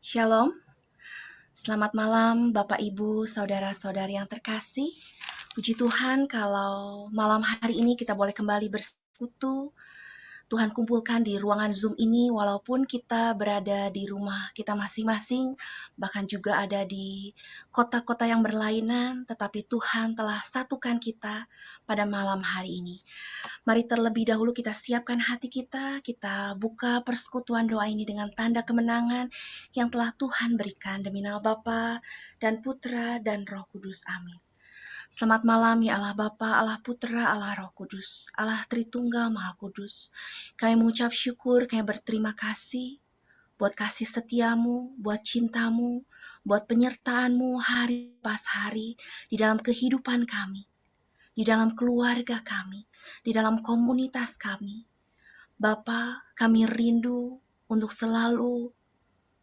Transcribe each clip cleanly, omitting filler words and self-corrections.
Shalom, selamat malam Bapak Ibu, Saudara-saudari yang terkasih. Puji Tuhan kalau malam hari ini kita boleh kembali bersekutu. Tuhan kumpulkan di ruangan Zoom ini walaupun kita berada di rumah kita masing-masing, bahkan juga ada di kota-kota yang berlainan, tetapi Tuhan telah satukan kita pada malam hari ini. Mari terlebih dahulu kita siapkan hati kita buka persekutuan doa ini dengan tanda kemenangan yang telah Tuhan berikan demi nama Bapa dan Putra dan Roh Kudus. Amin. Selamat malam ya Allah Bapa, Allah Putra, Allah Roh Kudus, Allah Tritunggal Maha Kudus. Kami mengucap syukur, kami berterima kasih buat kasih setiamu, buat cintamu, buat penyertaanmu hari pas hari di dalam kehidupan kami, di dalam keluarga kami, di dalam komunitas kami. Bapa, kami rindu untuk selalu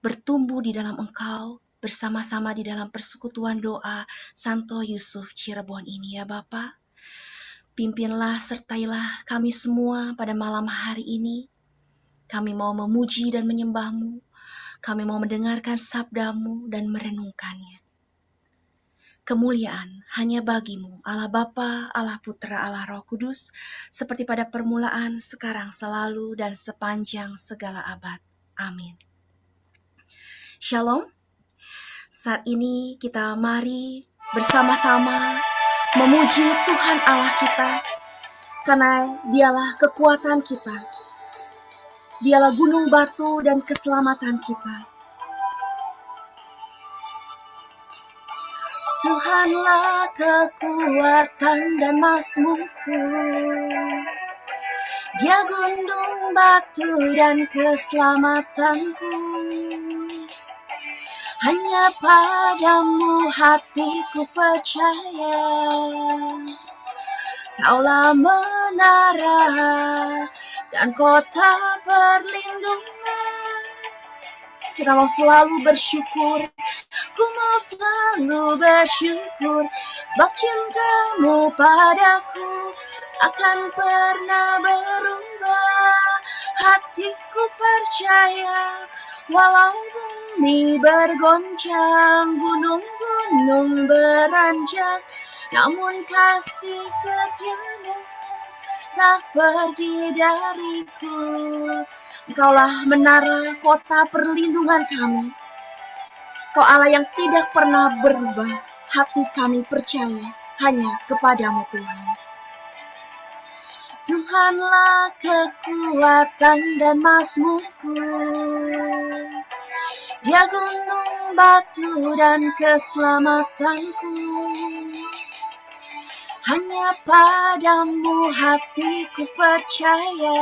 bertumbuh di dalam Engkau, bersama-sama di dalam persekutuan doa Santo Yusuf Cirebon ini ya Bapa. Pimpinlah, sertailah kami semua pada malam hari ini. Kami mau memuji dan menyembah-Mu, kami mau mendengarkan sabda-Mu dan merenungkannya. Kemuliaan hanya bagi-Mu, Allah Bapa, Allah Putra, Allah Roh Kudus, seperti pada permulaan, sekarang, selalu, dan sepanjang segala abad. Amin. Shalom. Saat ini kita mari bersama-sama memuji Tuhan Allah kita, karena Dialah kekuatan kita, Dialah gunung batu dan keselamatan kita. Tuhanlah kekuatan dan mazmurku, Dia gunung batu dan keselamatanku. Hanya padamu hatiku percaya, Kaulah menara dan kota perlindungan. Kita mau selalu bersyukur, ku mau selalu bersyukur, sebab cintamu padaku akan pernah berubah. Hatiku percaya, walau bumi bergoncang, gunung-gunung beranjak, namun kasih setiamu tak pergi dariku. Engkaulah menara kota perlindungan kami. Kau Allah yang tidak pernah berubah. Hati kami percaya hanya kepadamu Tuhan. Tuhanlah kekuatan dan mazmurku, Dia gunung batu dan keselamatanku. Hanya padamu hatiku percaya,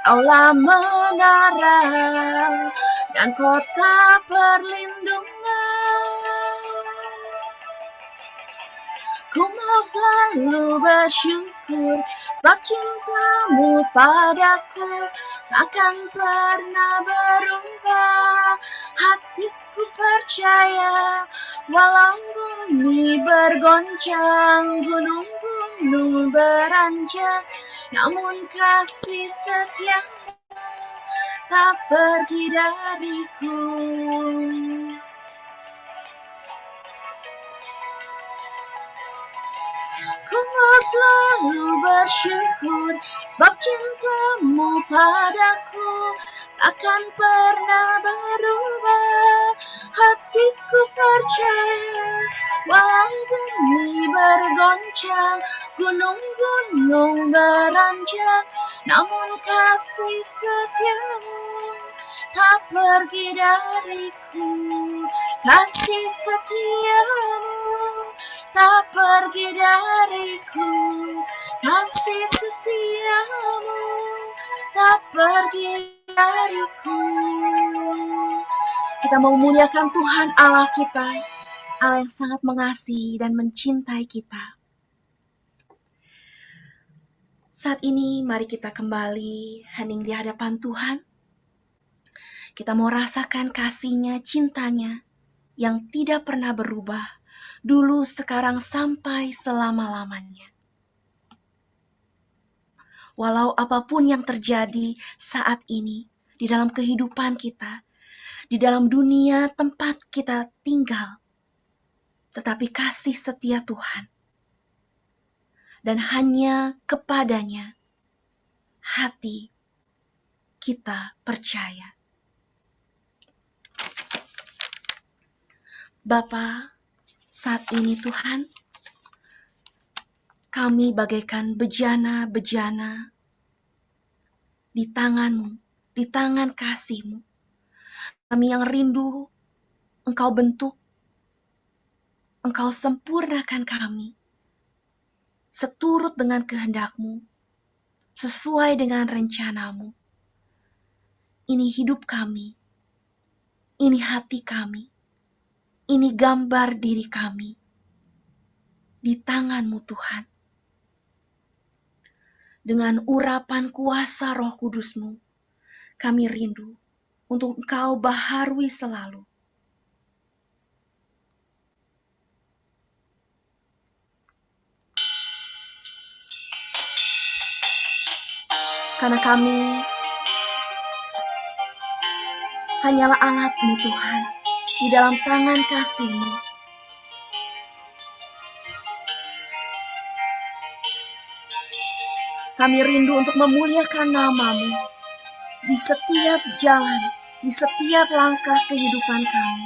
Kaulah menara dan kota perlindungan. Ku mau selalu bersyukur, sebab cintamu padaku takkan pernah berubah. Hatiku percaya, walau bumi bergoncang, gunung-gunung beranjak, namun kasih setiamu tak pergi dariku. Ku mau selalu bersyukur, sebab cintamu padaku takkan pernah berubah. Hatiku percaya, walau bumi bergoncang, gunung-gunung beranjak, namun kasih setiamu tak pergi dariku. Kasih setiamu tak pergi dariku, kasih setiamu tak pergi dariku. Kita mau memuliakan Tuhan Allah kita, Allah yang sangat mengasihi dan mencintai kita. Saat ini mari kita kembali hening di hadapan Tuhan. Kita mau rasakan kasih-Nya, cintanya yang tidak pernah berubah, dulu, sekarang, sampai selama-lamanya. Walau apapun yang terjadi saat ini di dalam kehidupan kita, di dalam dunia tempat kita tinggal, tetapi kasih setia Tuhan. Dan hanya kepadanya hati kita percaya. Bapa, saat ini Tuhan, kami bagaikan bejana-bejana di tangan-Mu, di tangan kasih-Mu. Kami yang rindu Engkau bentuk, Engkau sempurnakan kami, seturut dengan kehendak-Mu, sesuai dengan rencana-Mu. Ini hidup kami, ini hati kami, ini gambar diri kami, di tangan-Mu Tuhan. Dengan urapan kuasa Roh Kudus-Mu, kami rindu untuk Engkau baharui selalu. Karena kami hanyalah alat-Mu Tuhan, di dalam tangan kasih-Mu. Kami rindu untuk memuliakan nama-Mu di setiap jalan, di setiap langkah kehidupan kami.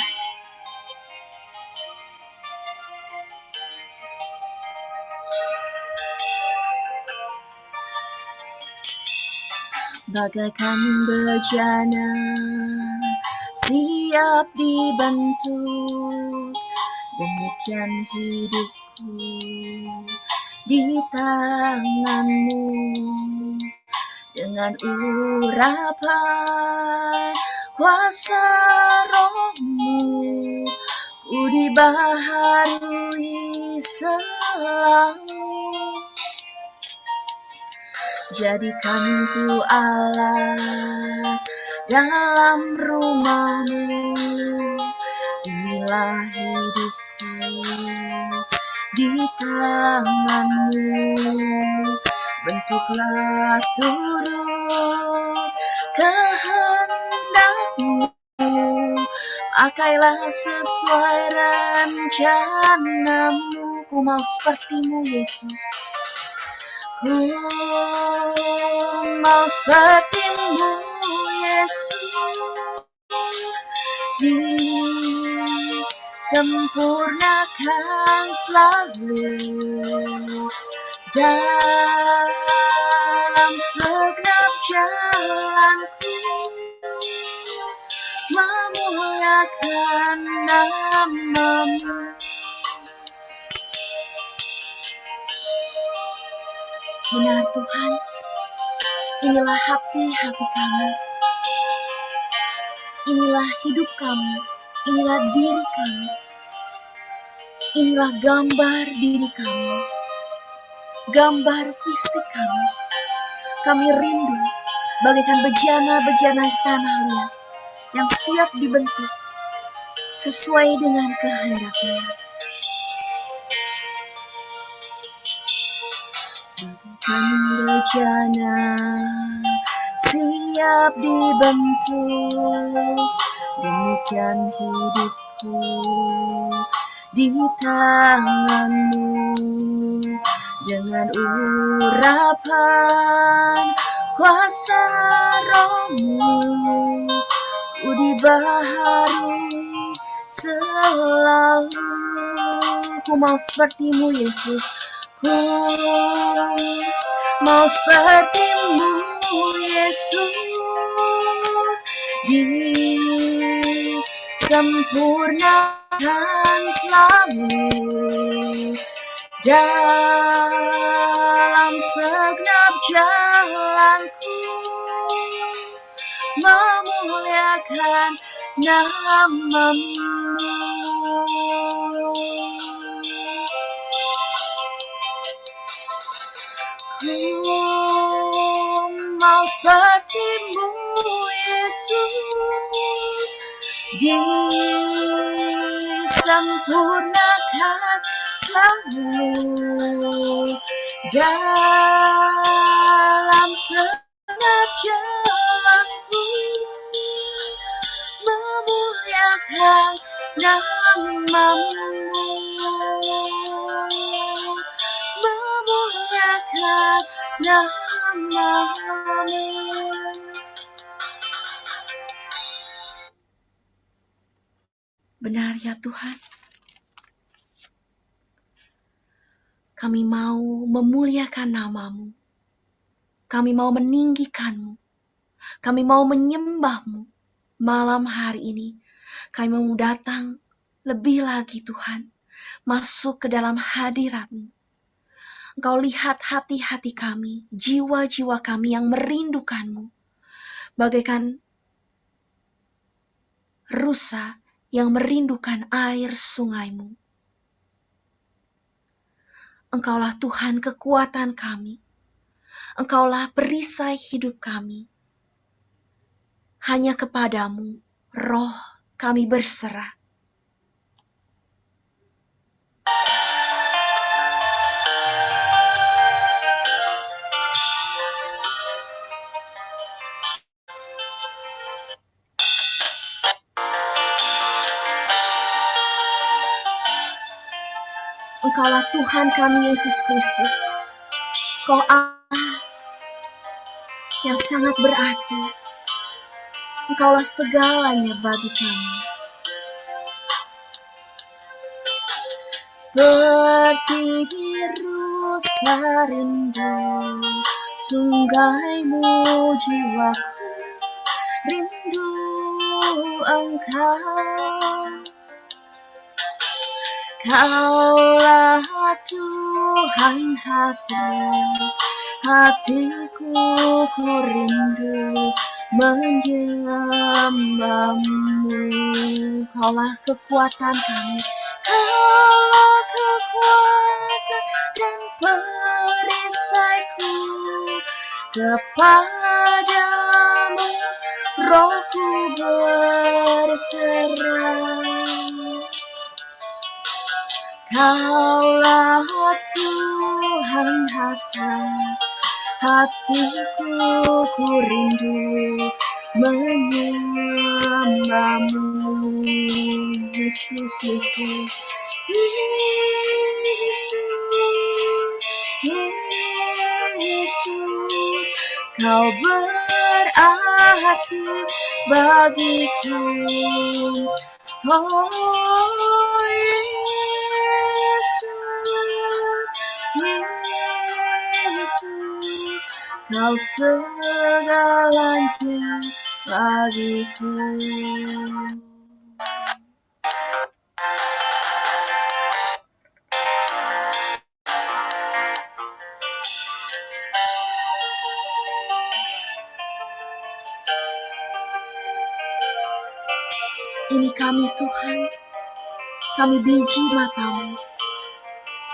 Bagaikan bejana siap dibentuk, demikian hidupku di tangan-Mu. Dengan urapan kuasa Roh-Mu, ku dibaharui selalu. Jadikanku alat dalam rumah-Mu, inilah hidupku di tangan-Mu. Bentuklah seturut kehendak-Mu, pakailah sesuai rencana-Mu. Ku mau seperti-Mu Yesus, ku mau seperti-Mu Yesus, disempurnakan selalu dalam segenap jalanku, memuliakan nama-Mu. Benar Tuhan, inilah hati-hati kami, inilah hidup kami, inilah diri kami, inilah gambar diri kami, gambar fisik kami. Kami rindu bagaikan bejana-bejana di tanah liat yang siap dibentuk sesuai dengan kehendak-Mu. Bagaikan bejana siap dibentuk, demikian hidupku di tangan-Mu. Dengan urapan kuasa Roh-Mu, ku dibaharui selalu. Ku mau seperti-Mu Yesus, ku mau seperti-Mu Yesus, disempurnakan selalu dalam segenap jalanku, memuliakan nama-Mu. Ku mau seperti-Mu Yesus, disempurnakan selalu dalam segenap jalanku, memuliakan namamu, memuliakan namamu. Benar ya Tuhan, kami mau memuliakan namamu, kami mau meninggikanmu, kami mau menyembahmu. Malam hari ini kami mau datang lebih lagi Tuhan, masuk ke dalam hadirat-Mu. Engkau lihat hati-hati kami, jiwa-jiwa kami yang merindukan-Mu, bagaikan rusa yang merindukan air sungai-Mu. Engkaulah Tuhan kekuatan kami, Engkaulah perisai hidup kami. Hanya kepadamu, Roh kami berserah. Engkaulah Tuhan kami Yesus Kristus. Kau Allah yang sangat berarti. Engkaulah segalanya bagi kami. Seperti rusa rindu sungaimu jiwaku, rindu Engkau. Kaulah Tuhan hasrat hatiku, ku rindu menyembahmu. Kaulah kekuatan kami, Kaulah kekuatan dan perisaiku. Kepadamu Rohku berserah. Kaulah Tuhan hasrat hatiku, ku rindu menyembahmu. Yesus, Yesus, Yesus, Yesus, Kau berarti bagiku. Oh Yesus, Kau segalanya bagiku. Ini kami Tuhan, kami biji matamu,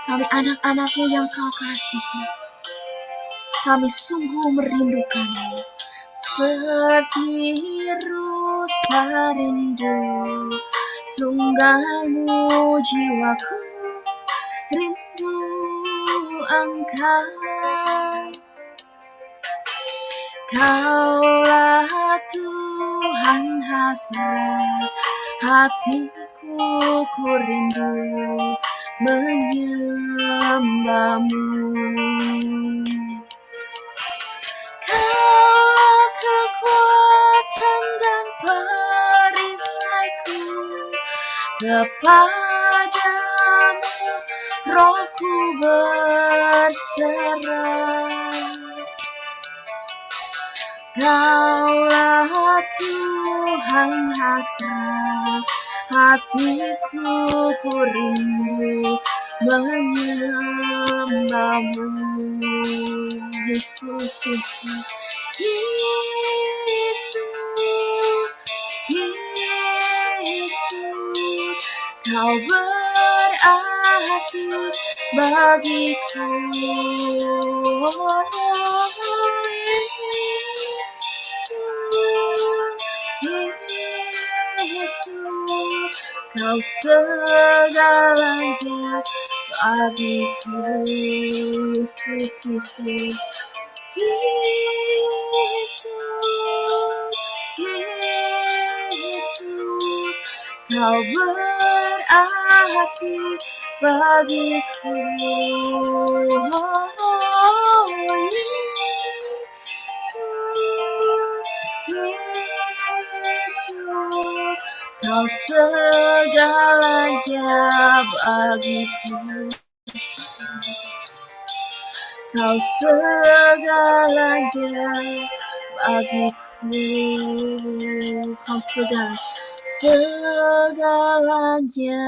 kami anak-anakmu yang Kau kasihi. Kami sungguh merindukanmu, seperti rusa rindu sungaimu jiwaku, rindu Engkau. Kaulah Tuhan hasrat hatiku, ku rindu menyembahmu. Kau kekuatan dan perisaiku, kepadamu Rohku berserah. Kaulah Tuhan hasrat hatiku, ku rindu menyembahmu. Yesus, Yesus, Yesus, Yesus, Kau berarti bagiku. Yesus, Kau segalanya bagiku. Yesus, Yesus, Yesus, Yesus, Kau berarti bagiku, oh, Yesus, Kau segalanya bagiku, Kau segalanya bagiku, Kau segalanya bagiku,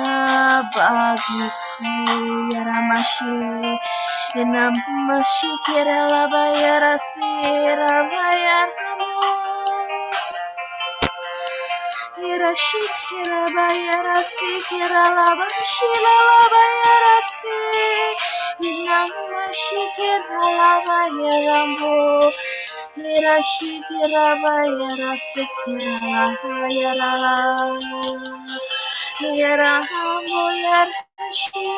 ya Ramashu, ya Namashi, kira labayara sira bayaramu, Hirashikira bayarasi, kira labashira labayarasi, Hinamashikira labayaramu, Hirashikira bayarasi, kira labayaramu, Hirahamu yarashikira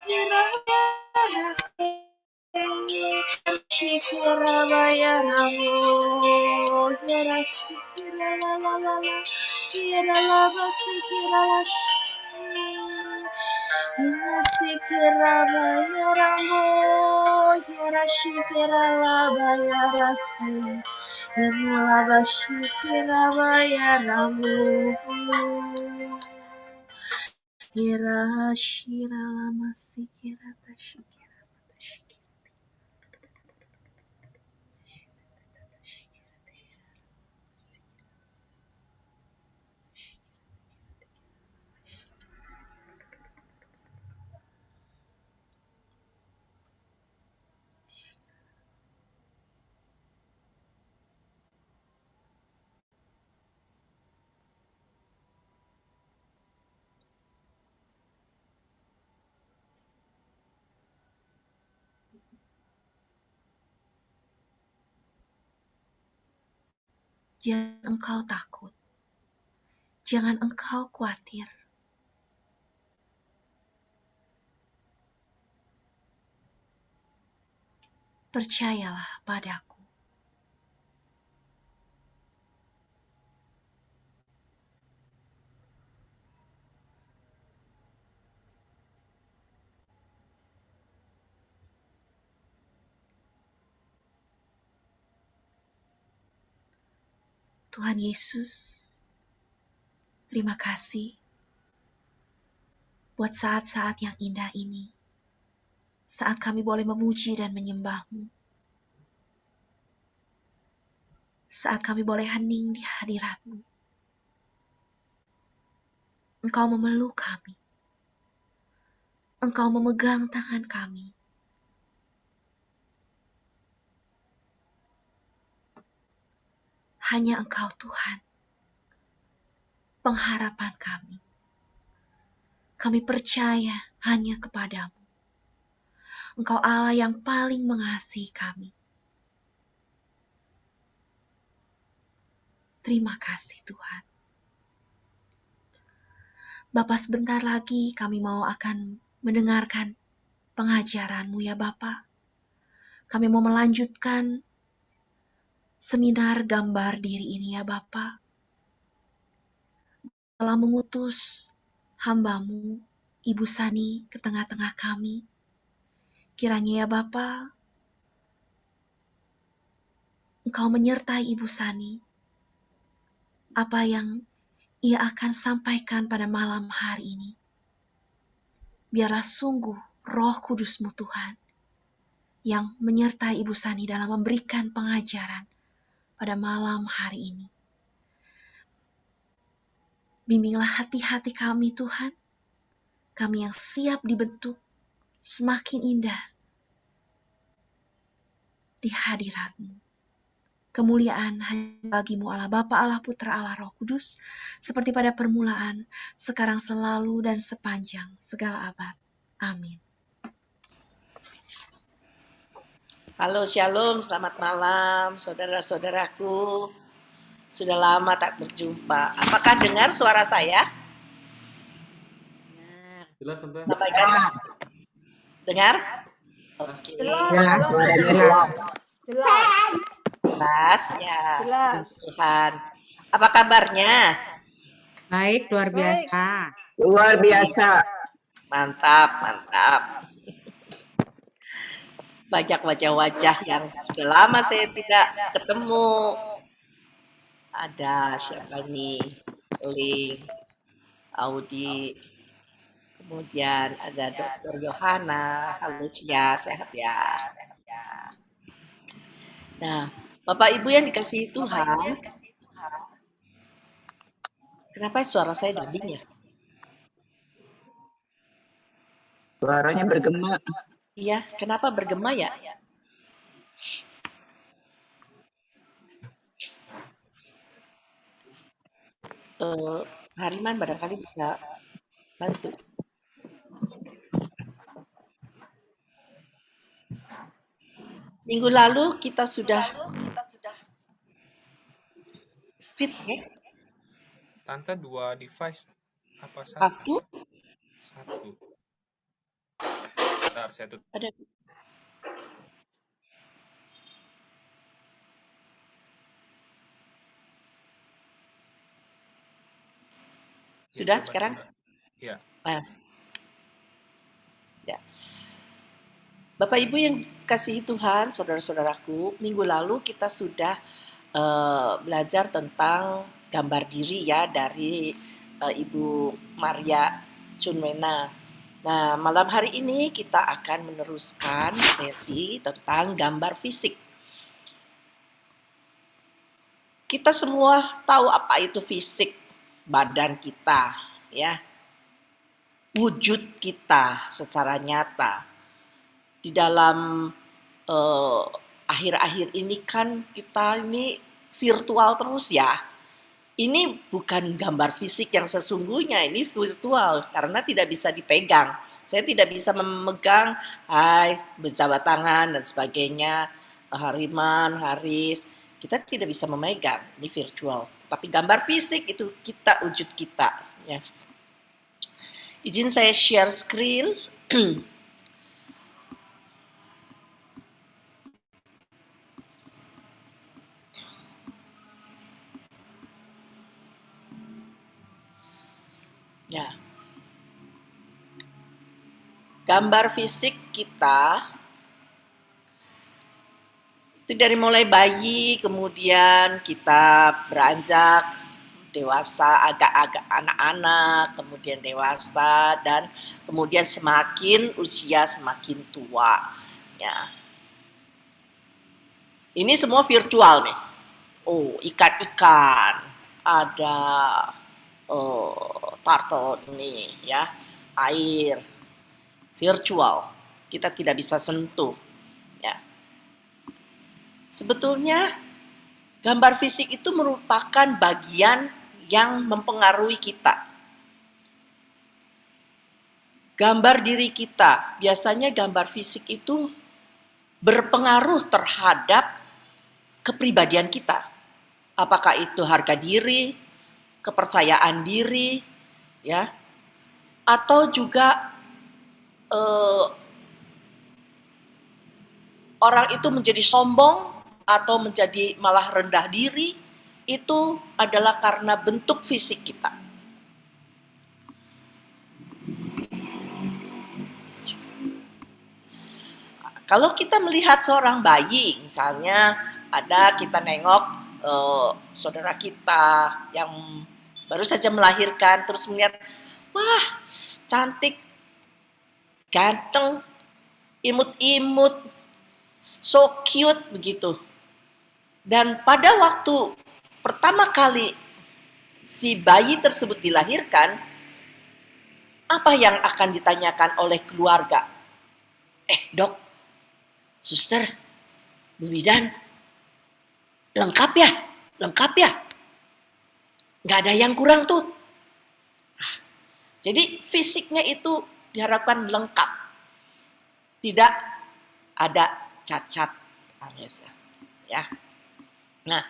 bayarasi, Shikira bayaramu, Hirasikira la la la la, Hira la basikira la Hirasikira bayaramu, Hirashikira la bayarasi, Hira la basikira bayaramu, Hirashira la masikira tashikira. Jangan engkau takut, jangan engkau khawatir. Percayalah padaku. Tuhan Yesus, terima kasih buat saat-saat yang indah ini. Saat kami boleh memuji dan menyembah-Mu. Saat kami boleh hening di hadirat-Mu. Engkau memeluk kami. Engkau memegang tangan kami. Hanya Engkau Tuhan, pengharapan kami. Kami percaya hanya kepadamu. Engkau Allah yang paling mengasihi kami. Terima kasih Tuhan. Bapa, sebentar lagi kami mau akan mendengarkan pengajaran-Mu ya Bapa. Kami mau melanjutkan seminar gambar diri ini ya Bapa. Telah mengutus hamba-Mu, Ibu Sani, ke tengah-tengah kami. Kiranya ya Bapa, Engkau menyertai Ibu Sani. Apa yang ia akan sampaikan pada malam hari ini. Biarlah sungguh Roh Kudus-Mu Tuhan yang menyertai Ibu Sani dalam memberikan pengajaran pada malam hari ini. Bimbinglah hati-hati kami Tuhan, kami yang siap dibentuk semakin indah di hadirat-Mu. Kemuliaan hanya bagi-Mu Allah Bapa, Allah Putra, Allah Roh Kudus, seperti pada permulaan, sekarang, selalu, dan sepanjang segala abad. Amin. Halo, shalom, selamat malam, saudara-saudaraku. Sudah lama tak berjumpa. Apakah dengar suara saya? Jelas, Tante. Sampaikan. Dengar? Oke. Jelas. Jelas ya. Jelas. Tuhan. Apa kabarnya? Baik, luar biasa. Luar biasa. Mantap, mantap. Banyak wajah-wajah yang sudah lama saya tidak ketemu. Ada siapa nih? Link, Audi, kemudian ada Dr. Johanna. Halo Cia, sehat ya. Nah, Bapak Ibu yang dikasihi Tuhan, kenapa suara saya dubbing ya? Suaranya bergema. Iya, kenapa bergema ya? Hariman barangkali bisa bantu. Minggu lalu kita sudah fit ya? Tante 2 device apa Satu? Satu. Bentar, saya tutup. Ada. Sudah Coba sekarang? Iya. Ya. Bapak Ibu yang kasihi Tuhan, saudara-saudaraku, minggu lalu kita sudah belajar tentang gambar diri ya dari Ibu Maria Chunwena. Nah, malam hari ini kita akan meneruskan sesi tentang gambar fisik. Kita semua tahu apa itu fisik badan kita, ya. Wujud kita secara nyata. Di dalam akhir-akhir ini kan kita ini virtual terus ya. Ini bukan gambar fisik yang sesungguhnya, ini virtual karena tidak bisa dipegang. Saya tidak bisa memegang, hai, berjabat tangan dan sebagainya, Hariman, Haris. Kita tidak bisa memegang, ini virtual. Tapi gambar fisik itu kita, wujud kita. Ya. Izin saya share screen. Ya. Gambar fisik kita itu dari mulai bayi, kemudian kita beranjak dewasa, agak-agak anak-anak, kemudian dewasa, dan kemudian semakin usia semakin tua. Ya. Ini semua virtual nih. Oh, ikan-ikan, ada turtle nih ya, air, virtual, kita tidak bisa sentuh. Ya. Sebetulnya gambar fisik itu merupakan bagian yang mempengaruhi kita. Gambar diri kita, biasanya gambar fisik itu berpengaruh terhadap kepribadian kita. Apakah itu harga diri, kepercayaan diri, ya, atau juga orang itu menjadi sombong atau menjadi malah rendah diri, itu adalah karena bentuk fisik kita. Kalau kita melihat seorang bayi, misalnya ada kita nengok saudara kita yang baru saja melahirkan, terus melihat, wah cantik, ganteng, imut-imut, so cute begitu. Dan pada waktu pertama kali si bayi tersebut dilahirkan, apa yang akan ditanyakan oleh keluarga? Dok, suster, Bu Bidan, lengkap ya? Lengkap ya? Nggak ada yang kurang tuh. Jadi fisiknya itu diharapkan lengkap. Tidak ada cacat alias ya. Nah,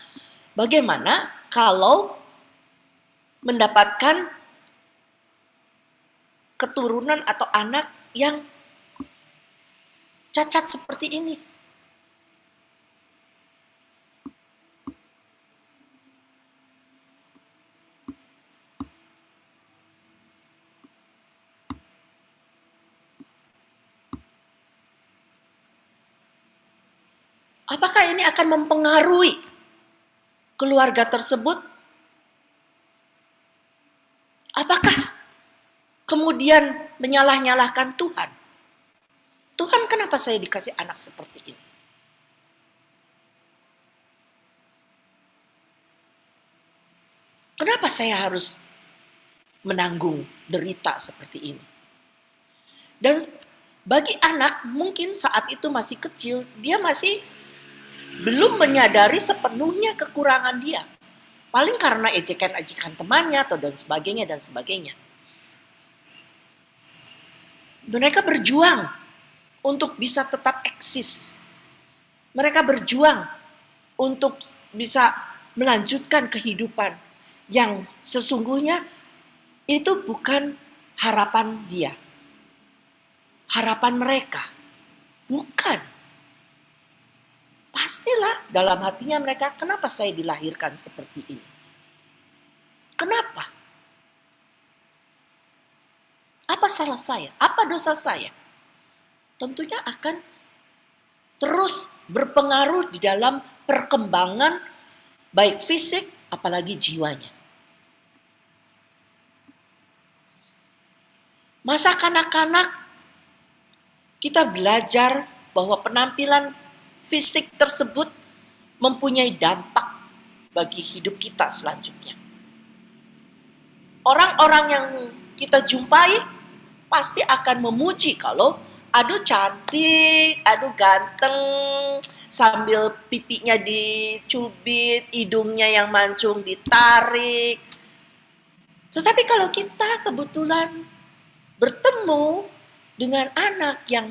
bagaimana kalau mendapatkan keturunan atau anak yang cacat seperti ini? Apakah ini akan mempengaruhi keluarga tersebut? Apakah kemudian menyalah-nyalahkan Tuhan? Tuhan, kenapa saya dikasih anak seperti ini? Kenapa saya harus menanggung derita seperti ini? Dan bagi anak, mungkin saat itu masih kecil, dia masih belum menyadari sepenuhnya kekurangan dia. Paling karena ejekan-ejekan temannya atau dan sebagainya dan sebagainya. Mereka berjuang untuk bisa tetap eksis. Mereka berjuang untuk bisa melanjutkan kehidupan yang sesungguhnya itu bukan harapan dia. Harapan mereka. Bukan. Pastilah dalam hatinya mereka, kenapa saya dilahirkan seperti ini? Kenapa? Apa salah saya? Apa dosa saya? Tentunya akan terus berpengaruh di dalam perkembangan baik fisik apalagi jiwanya. Masa kanak-kanak kita belajar bahwa penampilan fisik tersebut mempunyai dampak bagi hidup kita selanjutnya. Orang-orang yang kita jumpai pasti akan memuji kalau aduh cantik, aduh ganteng, sambil pipinya dicubit, hidungnya yang mancung ditarik. Tetapi kalau kita kebetulan bertemu dengan anak yang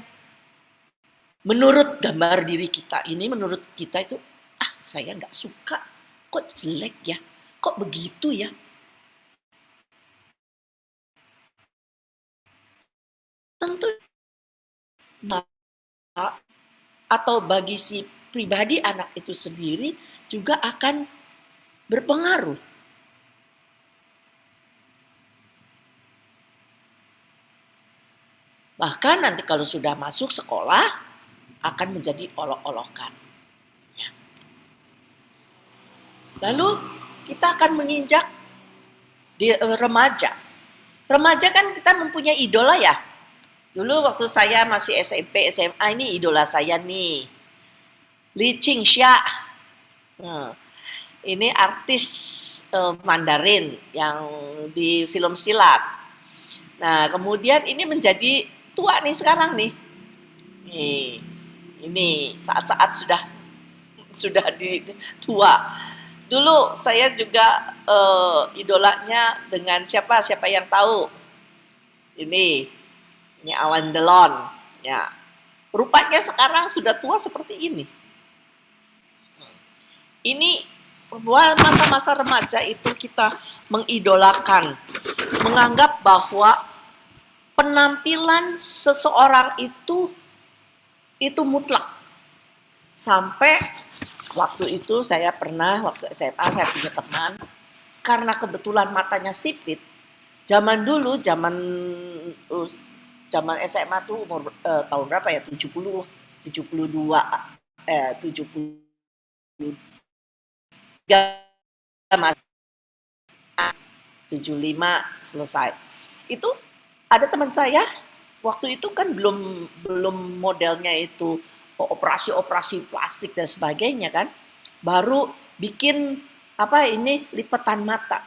menurut gambar diri kita ini, menurut kita itu, saya nggak suka, kok jelek ya, kok begitu ya. Tentu atau bagi si pribadi anak itu sendiri juga akan berpengaruh. Bahkan nanti kalau sudah masuk sekolah akan menjadi olok-olokan. Ya. Lalu kita akan menginjak di remaja. Remaja kan kita mempunyai idola ya. Dulu waktu saya masih SMP, SMA ini idola saya nih. Li Qingxia. Ini artis Mandarin yang di film silat. Nah, kemudian ini menjadi tua nih sekarang nih. Ini saat-saat sudah di tua. Dulu saya juga idolanya dengan siapa yang tahu? Ini Alan Delon. Ya. Rupanya sekarang sudah tua seperti ini. Ini masa-masa remaja itu kita mengidolakan, menganggap bahwa penampilan seseorang itu mutlak. Sampai waktu itu saya pernah, waktu SMA saya punya teman, karena kebetulan matanya sipit, zaman dulu, zaman SMA tuh umur tahun berapa ya, 72, 75 selesai. Itu ada teman saya waktu itu kan belum modelnya itu operasi plastik dan sebagainya kan. Baru bikin lipatan mata.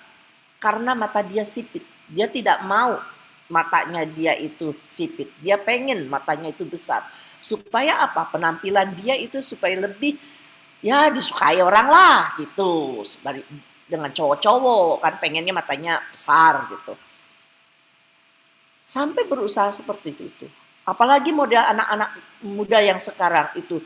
Karena mata dia sipit. Dia tidak mau matanya dia itu sipit. Dia pengen matanya itu besar. Supaya apa? Penampilan dia itu supaya lebih ya disukai orang lah gitu. Dengan cowok-cowok kan pengennya matanya besar gitu. Sampai berusaha seperti itu. Apalagi model anak-anak muda yang sekarang itu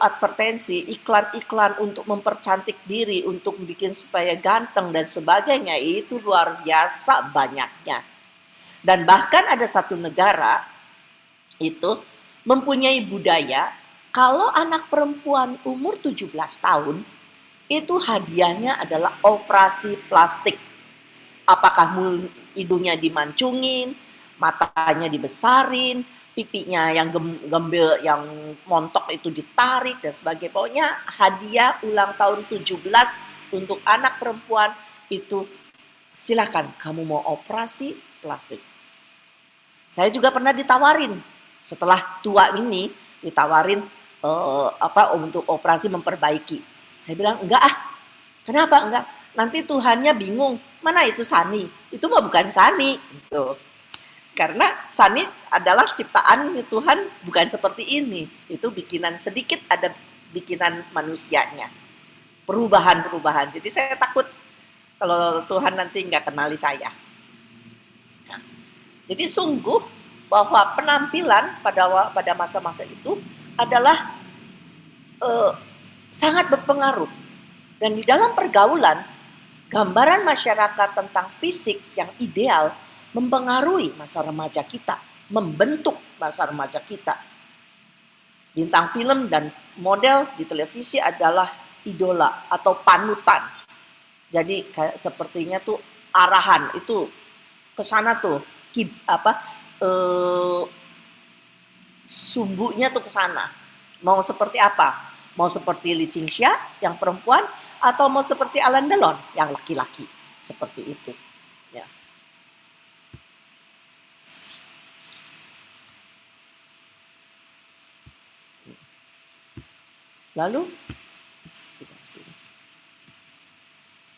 advertensi, iklan-iklan untuk mempercantik diri, untuk bikin supaya ganteng dan sebagainya, itu luar biasa banyaknya. Dan bahkan ada satu negara itu mempunyai budaya kalau anak perempuan umur 17 tahun itu hadiahnya adalah operasi plastik. Apakah hidungnya dimancungin, matanya dibesarin, pipinya yang gembel, yang montok itu ditarik dan sebagainya. Pokoknya hadiah ulang tahun 17 untuk anak perempuan itu silakan kamu mau operasi plastik. Saya juga pernah ditawarin setelah tua ini ditawarin untuk operasi memperbaiki. Saya bilang enggak ah. Kenapa enggak? Nanti Tuhannya bingung. Mana itu sani? Itu mah bukan sani gitu. Karena sani adalah ciptaan Tuhan bukan seperti ini. Itu bikinan sedikit ada bikinan manusianya. Perubahan-perubahan. Jadi saya takut kalau Tuhan nanti nggak kenali saya. Nah, jadi sungguh bahwa penampilan pada masa-masa itu adalah sangat berpengaruh. Dan di dalam pergaulan, gambaran masyarakat tentang fisik yang ideal mempengaruhi masa remaja kita, membentuk masa remaja kita. Bintang film dan model di televisi adalah idola atau panutan. Jadi kayak sepertinya tuh arahan itu ke sana tuh, sumbunya tuh ke sana. Mau seperti apa? Mau seperti Li Qingxia yang perempuan atau mau seperti Alain Delon yang laki-laki? Seperti itu. Ya. Lalu,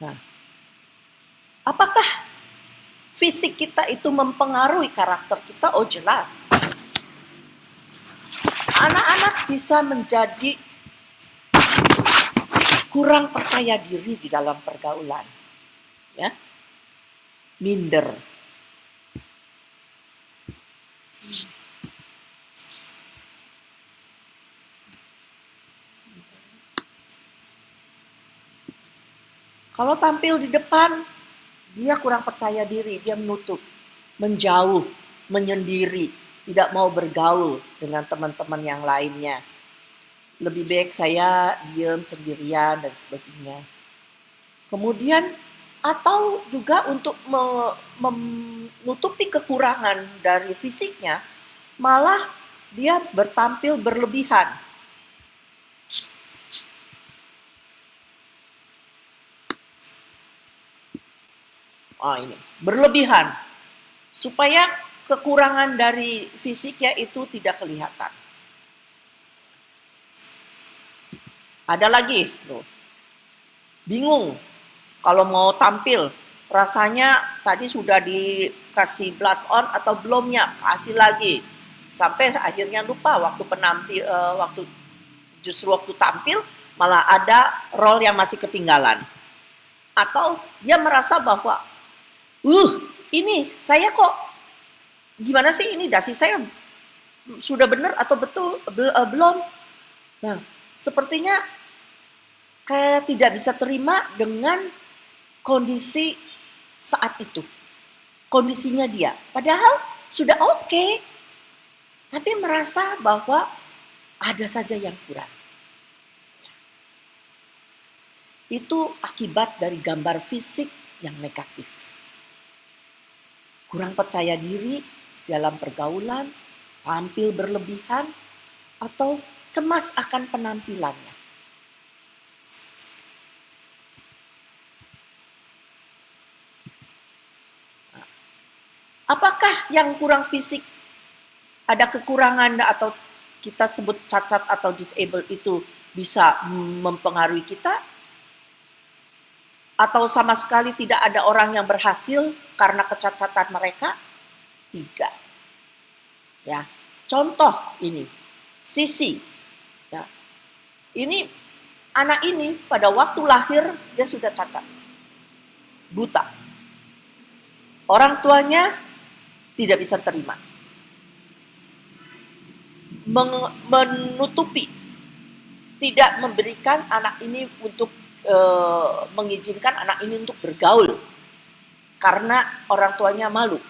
nah, apakah fisik kita itu mempengaruhi karakter kita? Oh jelas. Anak-anak bisa menjadi kurang percaya diri di dalam pergaulan, ya, minder. Kalau tampil di depan, dia kurang percaya diri, dia menutup, menjauh, menyendiri, tidak mau bergaul dengan teman-teman yang lainnya. Lebih baik saya diam sendirian dan sebagainya. Kemudian atau juga untuk menutupi kekurangan dari fisiknya, malah dia bertampil berlebihan. Ini berlebihan supaya kekurangan dari fisiknya itu tidak kelihatan. Ada lagi, loh, bingung kalau mau tampil, rasanya tadi sudah dikasih blush on atau belumnya, kasih lagi, sampai akhirnya lupa waktu waktu tampil malah ada role yang masih ketinggalan, atau dia merasa bahwa ini saya kok gimana sih, ini dasi saya sudah benar atau betul belum. Nah, sepertinya kayak tidak bisa terima dengan kondisi saat itu, kondisinya dia. Padahal sudah oke, tapi merasa bahwa ada saja yang kurang. Itu akibat dari gambar fisik yang negatif. Kurang percaya diri dalam pergaulan, tampil berlebihan, atau cemas akan penampilannya. Apakah yang kurang fisik, ada kekurangan atau kita sebut cacat atau disable itu bisa mempengaruhi kita? Atau sama sekali tidak ada orang yang berhasil karena kecacatan mereka? Tidak. Ya, contoh ini, Sisi. Ya. Ini anak ini pada waktu lahir dia sudah cacat, buta. Orang tuanya tidak bisa terima, menutupi, tidak memberikan anak ini untuk mengizinkan anak ini untuk bergaul karena orang tuanya malu.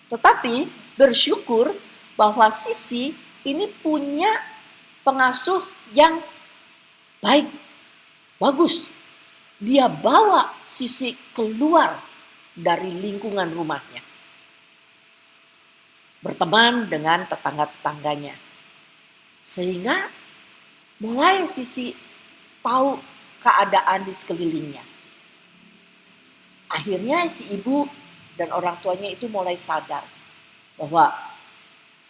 Tetapi bersyukur bahwa Sisi ini punya pengasuh yang baik, bagus. Dia bawa Sisi keluar dari lingkungan rumahnya. berteman dengan tetangga-tetangganya. Sehingga mulai Sisi tahu keadaan di sekelilingnya. Akhirnya si ibu dan orang tuanya itu mulai sadar bahwa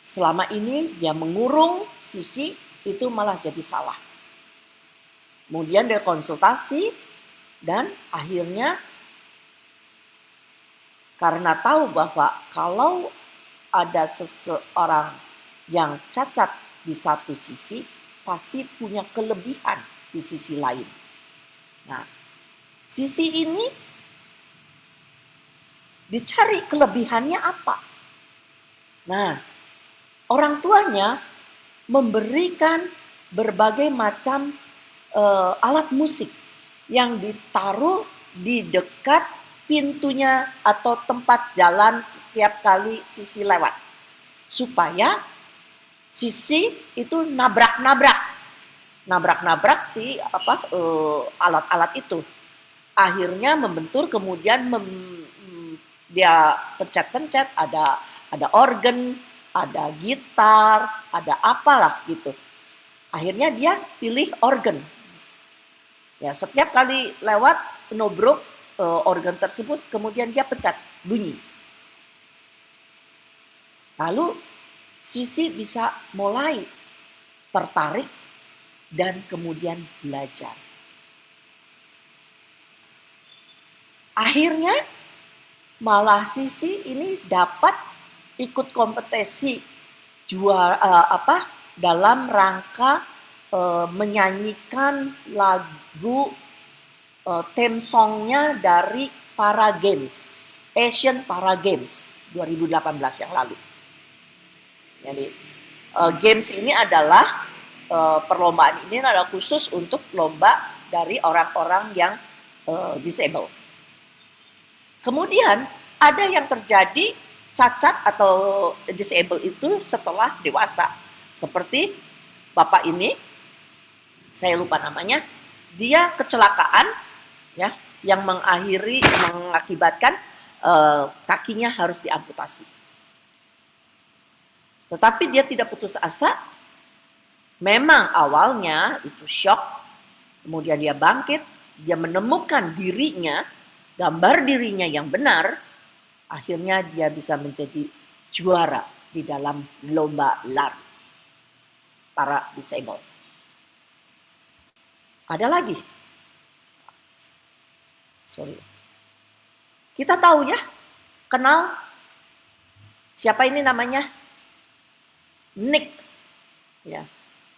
selama ini dia mengurung Sisi itu malah jadi salah. Kemudian dia konsultasi dan akhirnya karena tahu bahwa kalau ada seseorang yang cacat di satu sisi, pasti punya kelebihan di sisi lain. Nah, Sisi ini dicari kelebihannya apa. Nah, orang tuanya memberikan berbagai macam alat musik yang ditaruh di dekat pintunya atau tempat jalan setiap kali Sisi lewat. Supaya Sisi itu nabrak-nabrak si alat-alat itu. Akhirnya membentur, kemudian dia pencet-pencet, ada organ, ada gitar, ada apalah gitu. Akhirnya dia pilih organ. Ya, setiap kali lewat nobrok organ tersebut, kemudian dia pencet bunyi. Lalu Sisi bisa mulai tertarik dan kemudian belajar. Akhirnya malah Sisi ini dapat ikut kompetisi dalam rangka menyanyikan lagu theme songnya dari Para Games, Asian Para Games 2018 yang lalu. Jadi games ini adalah perlombaan ini adalah khusus untuk lomba dari orang-orang yang disable. Kemudian ada yang terjadi cacat atau disable itu setelah dewasa. Seperti bapak ini, saya lupa namanya, dia kecelakaan ya yang mengakibatkan kakinya harus diamputasi. Tetapi dia tidak putus asa. Memang awalnya itu shock, kemudian dia bangkit, dia menemukan dirinya, gambar dirinya yang benar, akhirnya dia bisa menjadi juara di dalam lomba lari para disable. Ada lagi. Kita tahu ya, kenal siapa ini namanya? Nick. Ya.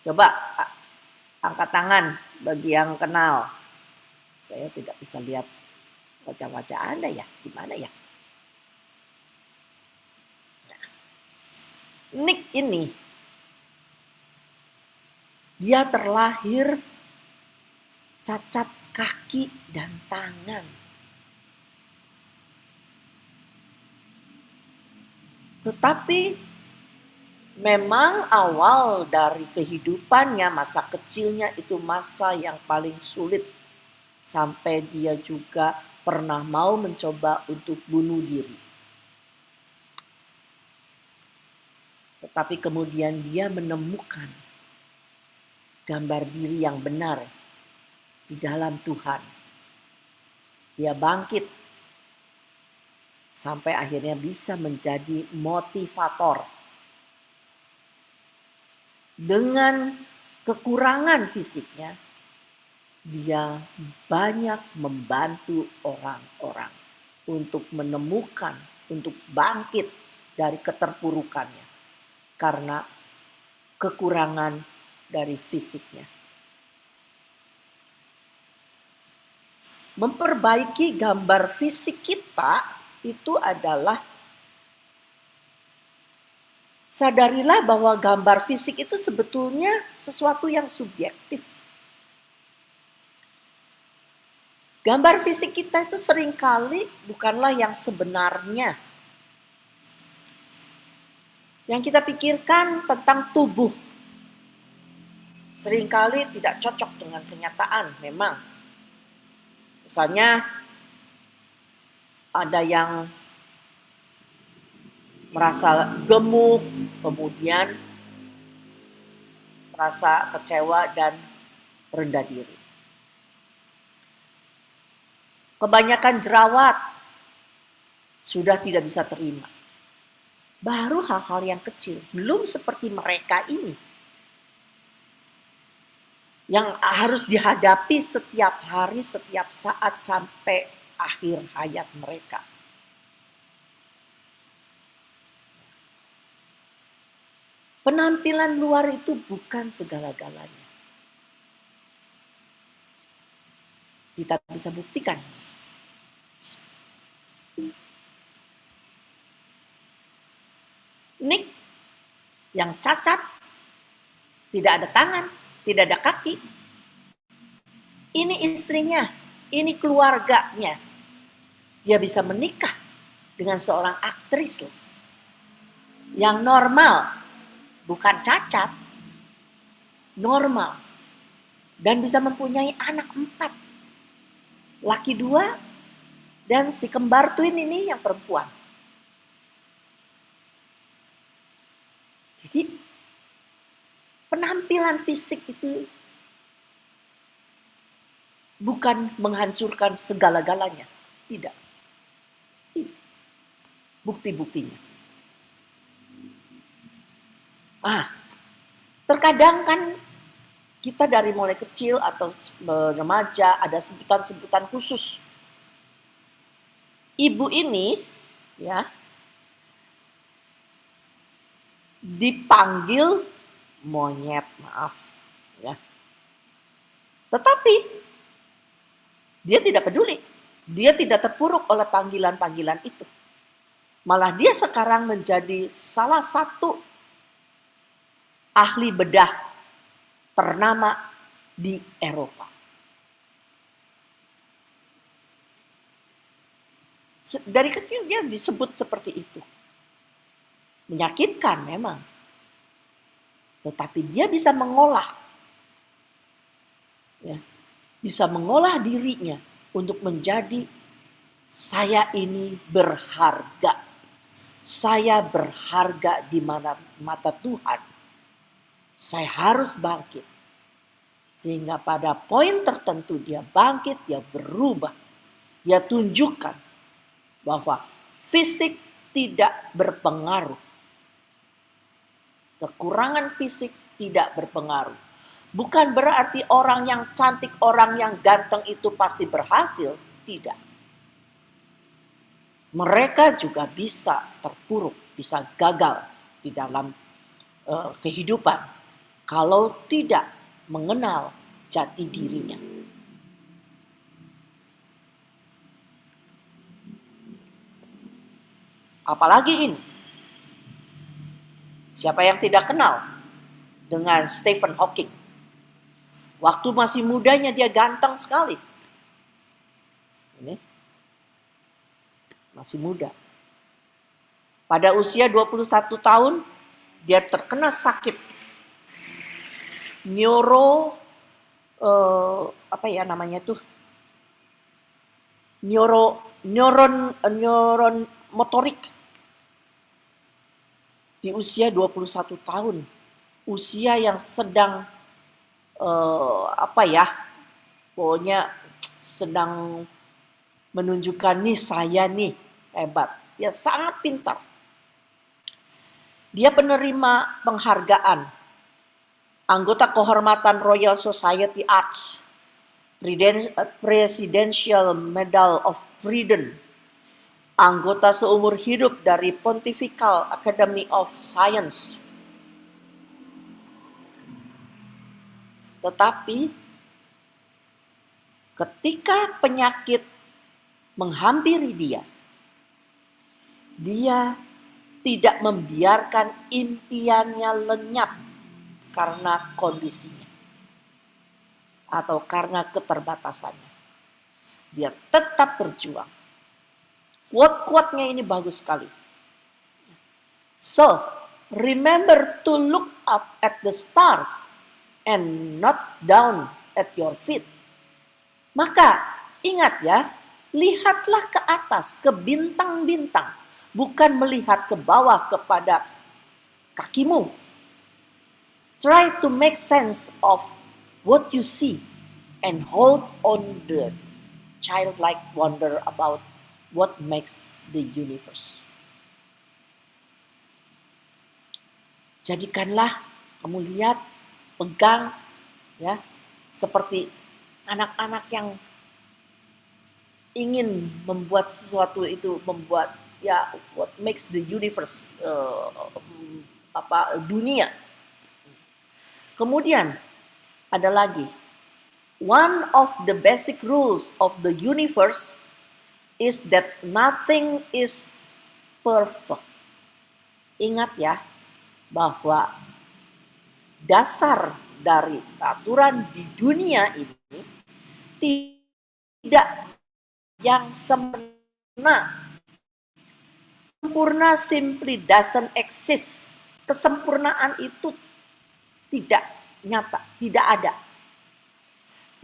Coba angkat tangan bagi yang kenal. Saya tidak bisa lihat wajah-wajah Anda ya. Gimana ya? Nick ini dia terlahir cacat kaki dan tangan. Tetapi memang awal dari kehidupannya, masa kecilnya itu masa yang paling sulit. Sampai dia juga pernah mau mencoba untuk bunuh diri. Tetapi kemudian dia menemukan gambar diri yang benar di dalam Tuhan. Dia bangkit sampai akhirnya bisa menjadi motivator. Dengan kekurangan fisiknya, dia banyak membantu orang-orang untuk menemukan, untuk bangkit dari keterpurukannya karena kekurangan dari fisiknya. Memperbaiki gambar fisik kita itu adalah sadarilah bahwa gambar fisik itu sebetulnya sesuatu yang subjektif. Gambar fisik kita itu seringkali bukanlah yang sebenarnya. Yang kita pikirkan tentang tubuh seringkali tidak cocok dengan kenyataan memang. Misalnya ada yang merasa gemuk, kemudian merasa kecewa dan rendah diri. Kebanyakan jerawat sudah tidak bisa terima. Baru hal-hal yang kecil, belum seperti mereka ini yang harus dihadapi setiap hari, setiap saat sampai akhir hayat mereka. Penampilan luar itu bukan segala-galanya. Kita bisa buktikan. Nick yang cacat, tidak ada tangan, tidak ada kaki. Ini istrinya, ini keluarganya. Dia bisa menikah dengan seorang aktris yang normal, bukan cacat, normal. Dan bisa mempunyai anak 4. Laki 2 dan si kembar twin ini yang perempuan. Jadi penampilan fisik itu bukan menghancurkan segala-galanya. Tidak. Bukti-buktinya. Terkadang kan kita dari mulai kecil atau remaja ada sebutan-sebutan khusus. Ibu ini ya dipanggil monyet, maaf ya. Tetapi dia tidak peduli. Dia tidak terpuruk oleh panggilan-panggilan itu. Malah dia sekarang menjadi salah satu ahli bedah ternama di Eropa. Dari kecil dia disebut seperti itu. Menyakitkan memang. Tetapi dia bisa mengolah. Ya, bisa mengolah dirinya untuk menjadi saya ini berharga. Saya berharga di mata Tuhan. Saya harus bangkit. Sehingga pada poin tertentu dia bangkit, dia berubah. Dia tunjukkan bahwa fisik tidak berpengaruh. Kekurangan fisik tidak berpengaruh. Bukan berarti orang yang cantik, orang yang ganteng itu pasti berhasil. Tidak. Mereka juga bisa terpuruk, bisa gagal di dalam kehidupan kalau tidak mengenal jati dirinya. Apalagi ini. Siapa yang tidak kenal dengan Stephen Hawking? Waktu masih mudanya dia ganteng sekali. Ini masih muda. Pada usia 21 tahun dia terkena sakit neuron motorik di usia 21 tahun. Usia yang sedang pokoknya sedang menunjukkan nih saya nih hebat. Dia sangat pintar. Dia penerima penghargaan anggota kehormatan Royal Society Arts, Presidential Medal of Freedom, anggota seumur hidup dari Pontifical Academy of Science. Tetapi ketika penyakit menghampiri dia tidak membiarkan impiannya lenyap karena kondisinya atau karena keterbatasannya. Dia tetap berjuang. Quote-quote-nya ini bagus sekali. So, remember to look up at the stars and not down at your feet. Maka ingat ya, lihatlah ke atas, ke bintang-bintang. bukan melihat ke bawah kepada kakimu. Try to make sense of what you see and hold on the childlike wonder about what makes the universe. Jadikanlah kamu lihat, pegang, ya, seperti anak-anak yang ingin membuat sesuatu itu, membuat ya what makes the universe, dunia. Kemudian ada lagi, one of the basic rules of the universe is that nothing is perfect. Ingat ya, bahwa dasar dari aturan di dunia ini tidak yang sempurna. Sempurna simply doesn't exist. Kesempurnaan itu tidak nyata, tidak ada.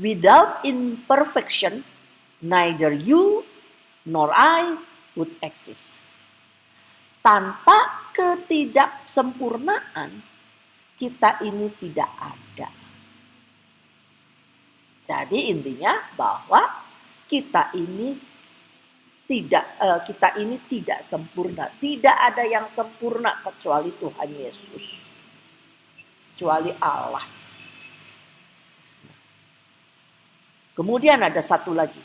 Without imperfection, neither you nor I would exist. Tanpa ketidaksempurnaan, kita ini tidak ada. Jadi intinya bahwa kita ini tidak sempurna. Tidak ada yang sempurna kecuali Tuhan Yesus. Kecuali Allah. Kemudian ada satu lagi.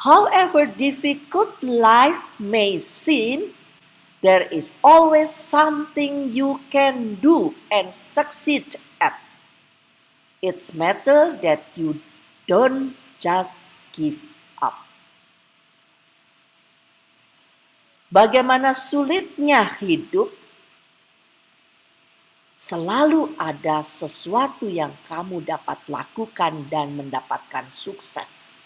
However difficult life may seem, there is always something you can do and succeed at. It's matter that you don't just give up. Bagaimana sulitnya hidup, selalu ada sesuatu yang kamu dapat lakukan dan mendapatkan sukses.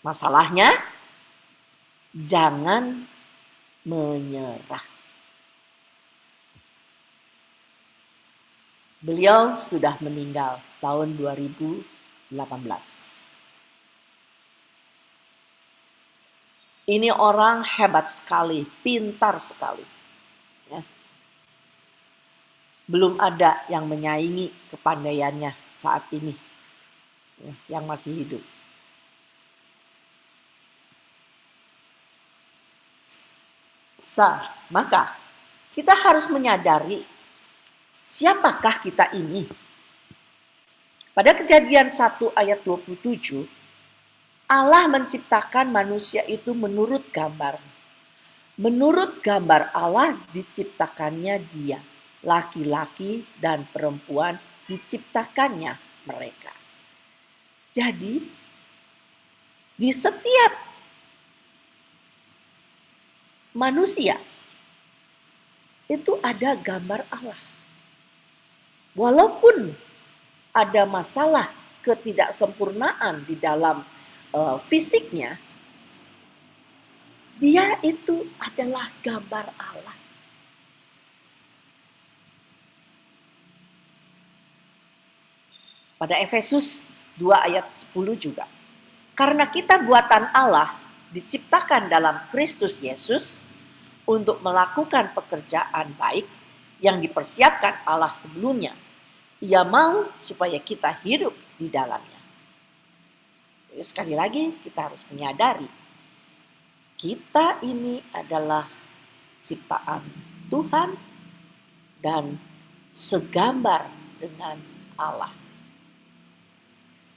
Masalahnya, jangan menyerah. Beliau sudah meninggal tahun 2018. Ini orang hebat sekali, pintar sekali. Ya. Belum ada yang menyaingi kepandaiannya saat ini, ya, yang masih hidup. Maka kita harus menyadari siapakah kita ini. Pada Kejadian 1 ayat 27, Allah menciptakan manusia itu menurut gambar. Menurut gambar Allah diciptakannya dia. Laki-laki dan perempuan diciptakannya mereka. Jadi, di setiap manusia itu ada gambar Allah. Walaupun ada masalah ketidaksempurnaan di dalam fisiknya, dia itu adalah gambar Allah. Pada Efesus 2 ayat 10 juga. Karena kita buatan Allah diciptakan dalam Kristus Yesus untuk melakukan pekerjaan baik yang dipersiapkan Allah sebelumnya. Ia mau supaya kita hidup di dalamnya. Sekali lagi kita harus menyadari, kita ini adalah ciptaan Tuhan dan segambar dengan Allah.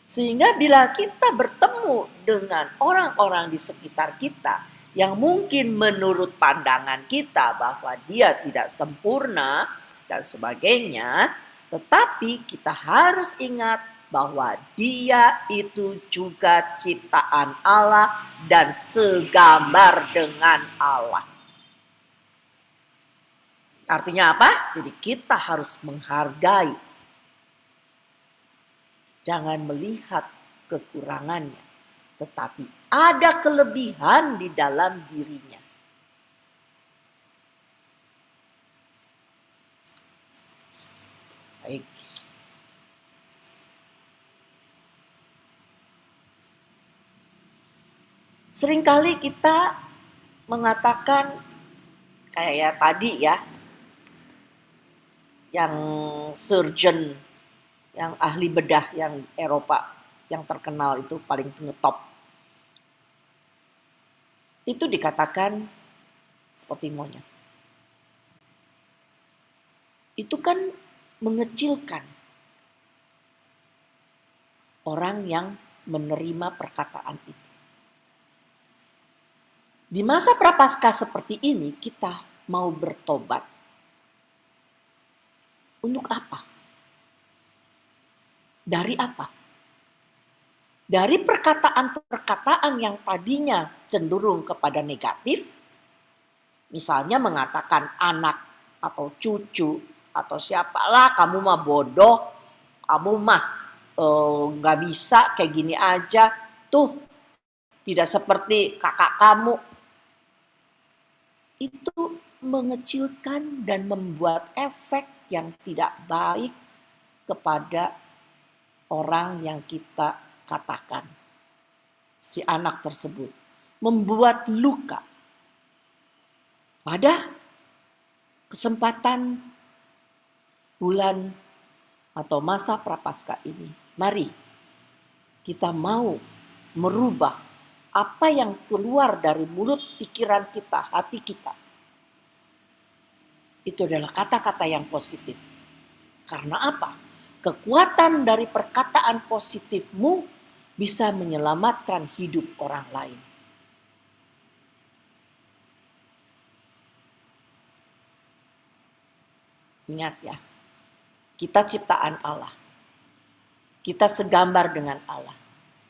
Sehingga bila kita bertemu dengan orang-orang di sekitar kita yang mungkin menurut pandangan kita bahwa dia tidak sempurna dan sebagainya, tetapi kita harus ingat bahwa dia itu juga ciptaan Allah dan segambar dengan Allah. Artinya apa? Jadi kita harus menghargai. Jangan melihat kekurangannya, tetapi ada kelebihan di dalam dirinya. Baik. Seringkali kita mengatakan kayak tadi ya, yang surgeon, yang ahli bedah yang Eropa, yang terkenal itu paling ngetop. Itu dikatakan seperti monyet. Itu kan mengecilkan orang yang menerima perkataan itu. Di masa prapaskah seperti ini kita mau bertobat. Untuk apa? Dari apa? Dari perkataan-perkataan yang tadinya cenderung kepada negatif, misalnya mengatakan anak atau cucu atau siapalah, kamu mah bodoh, kamu mah nggak bisa kayak gini aja, tuh tidak seperti kakak kamu. Itu mengecilkan dan membuat efek yang tidak baik kepada orang yang kita katakan. Si anak tersebut membuat luka. Pada kesempatan bulan atau masa prapaskah ini, mari kita mau merubah apa yang keluar dari mulut, pikiran kita, hati kita. Itu adalah kata-kata yang positif. Karena apa? Kekuatan dari perkataan positifmu bisa menyelamatkan hidup orang lain. Ingat ya, kita ciptaan Allah. Kita segambar dengan Allah.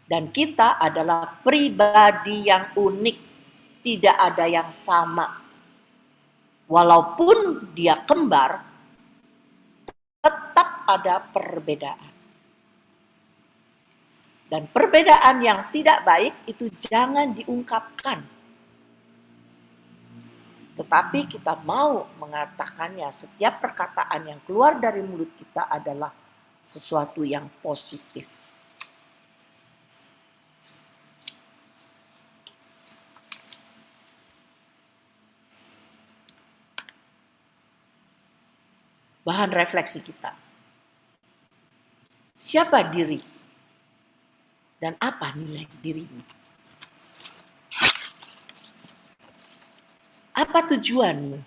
Dan kita adalah pribadi yang unik. Tidak ada yang sama. Walaupun dia kembar, tetap ada perbedaan. Dan perbedaan yang tidak baik itu jangan diungkapkan. Tetapi kita mau mengatakannya, setiap perkataan yang keluar dari mulut kita adalah sesuatu yang positif. Bahan refleksi kita. Siapa diri? Dan apa nilai dirimu? Apa tujuanmu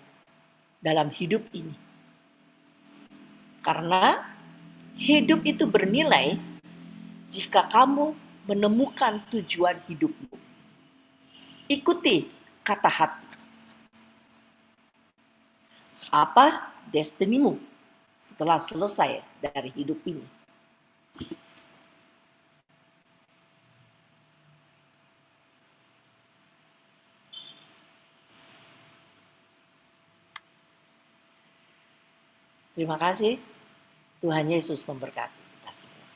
dalam hidup ini? Karena hidup itu bernilai jika kamu menemukan tujuan hidupmu. Ikuti kata hati. Apa destinimu setelah selesai dari hidup ini? Terima kasih. Tuhan Yesus memberkati kita semua.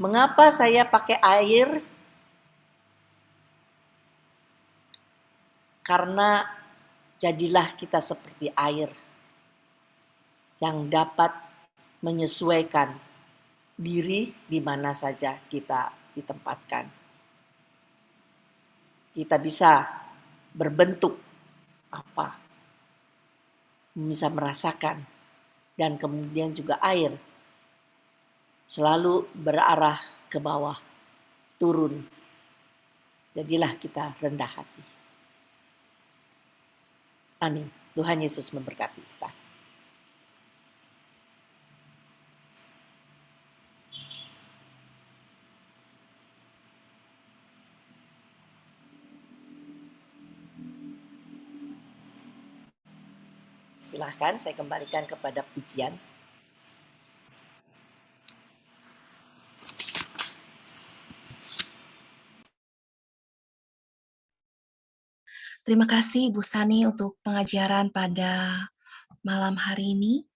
Mengapa saya pakai air? Karena jadilah kita seperti air yang dapat menyesuaikan diri di mana saja kita ditempatkan. Kita bisa berbentuk apa, bisa merasakan, dan kemudian juga air selalu berarah ke bawah, turun. Jadilah kita rendah hati. Amin. Tuhan Yesus memberkati kita. Silahkan saya kembalikan kepada pujian. Terima kasih Ibu Sani untuk pengajaran pada malam hari ini.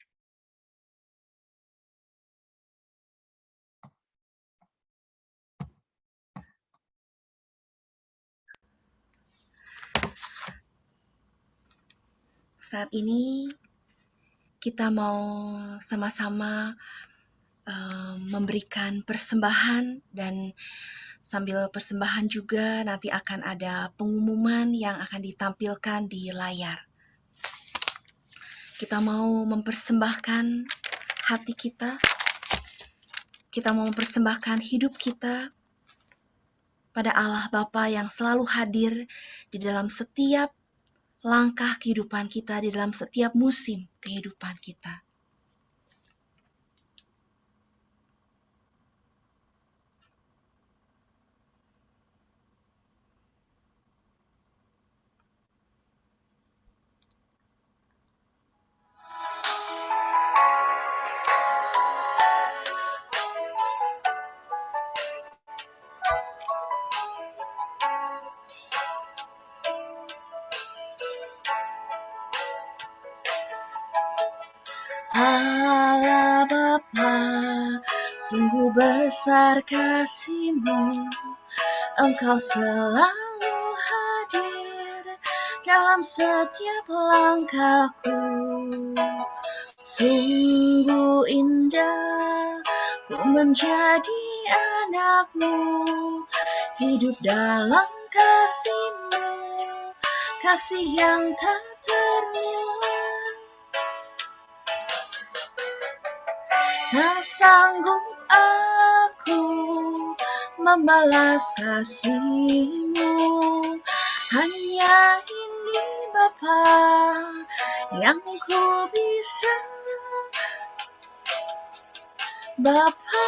Saat ini kita mau sama-sama memberikan persembahan, dan sambil persembahan juga nanti akan ada pengumuman yang akan ditampilkan di layar. Kita mau mempersembahkan hati kita mau mempersembahkan hidup kita pada Allah Bapa yang selalu hadir di dalam setiap langkah kehidupan kita, di dalam setiap musim kehidupan kita. Allah Bapa, sungguh besar kasih-Mu, Engkau selalu hadir dalam setiap langkahku. Sungguh indah ku menjadi anak-Mu, hidup dalam kasih-Mu, kasih yang tak ternilai. Tak sanggup aku membalas kasih-Mu, hanya ini Bapa yang ku bisa. Bapa,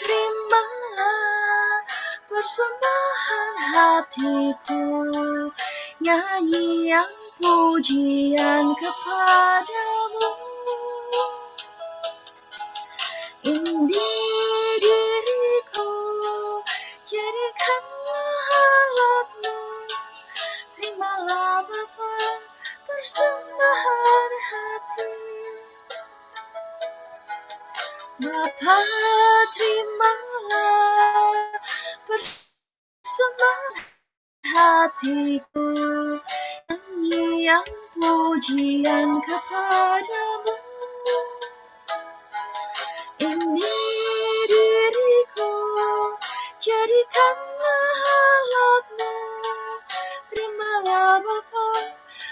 terimalah persembahan hatiku, nyanyian pujian kepadamu. Ini diriku, jadikanlah alat-Mu. Terimalah Bapa persembahan hati. Bapa, terimalah persembahan hatiku, nyanyian pujian kepadamu. Ini diriku, jadikanlah alat-Mu. Terimalah Bapa